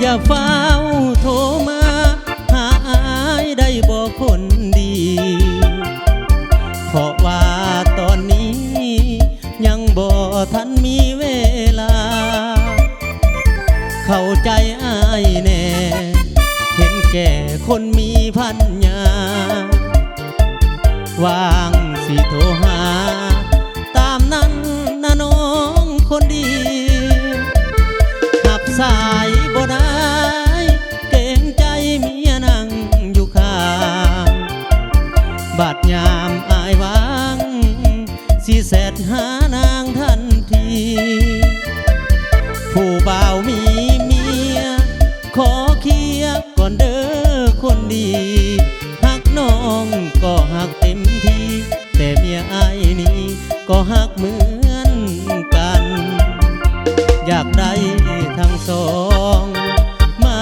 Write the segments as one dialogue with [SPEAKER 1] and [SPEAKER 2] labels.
[SPEAKER 1] อย่าเฝ้าโทรมาหาอายได้บอกคนดีเพราะว่าตอนนี้ยังบ่ทันมีเวลาเข้าใจอายแน่เห็นแก่คนมีพัญญาวางสิโทรหาตามนั้นนะน้องคนดีหับสายบ่ได้เกรงใจเมียนั่งอยู่ข้างบาดยามอายว่างสิแสดหานางทันทีผู้บ่าวมีเมียขอเคลียร์ก่อนเด้อคนดีหักน้องก็หักเต็มทีแต่เมียอายนี้ก็หักเหมือนกันอยากได้ทั้งสองมา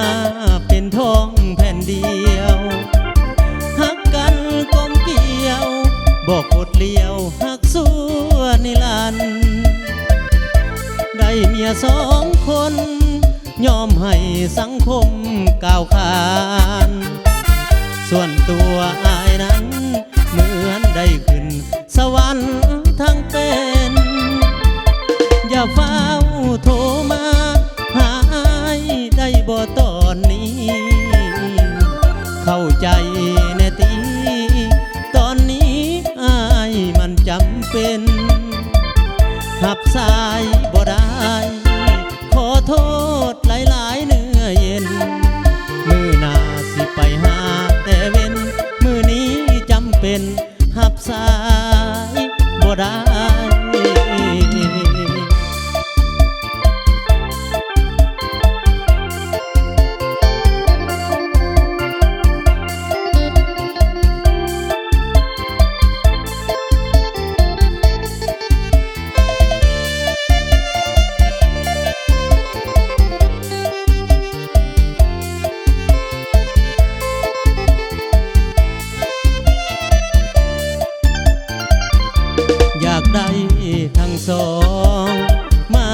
[SPEAKER 1] เป็นท้องแผ่นเดียวหักกันกลมเกี่ยวบอกกดเลี้ยวหักสู้นิรันดร์ได้เมียสองคนยอมให้สังคมก้าวขานส่วนตัวอายนั้นเหมือนได้ขึ้นสวรรค์ทั้งเป็นอย่าเฝ้าโทรมาหาอายได้บ่ตอนนี้เข้าใจแน่ตีตอนนี้อายมันจำเป็นหับสายบ่ได้ขอโทษหลายๆเนื้อเย็นมือหน้าสิไปหาแต่เว้นมือนี้จำเป็นหับสายบ่ได้อยากได้ทั้งสองมา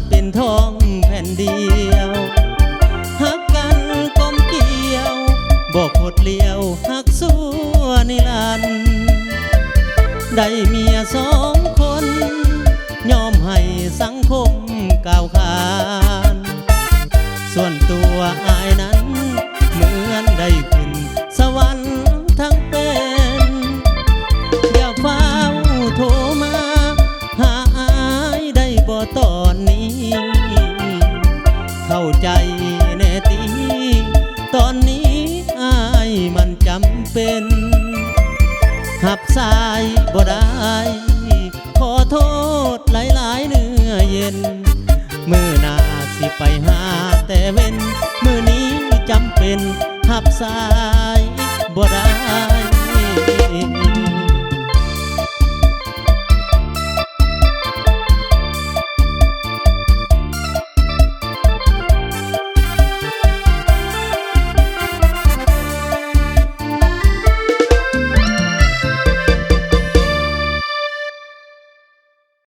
[SPEAKER 1] เป็นท้องแผ่นเดียวหักกันกลมเกี่ยวบอกหดเลี้ยวหักสู้นิรันดร์ได้เมียสองคนยอมให้สังคมก้าวขานส่วนตัวอายนั้นเหมือนได้ขึ้นสวรรค์ทั้งเป็นอย่าเฝ้าโทรมาหาอายได้บ่ตอนนี้เข้าใจแน่ตีตอนนี้อายมันจำเป็นหับสายบ่ได้ขอโทษหลายๆเนื้อเย็นมือหน้าสิไปหาแต่เว้นมือนี้จำเป็นหับสายบ่ได้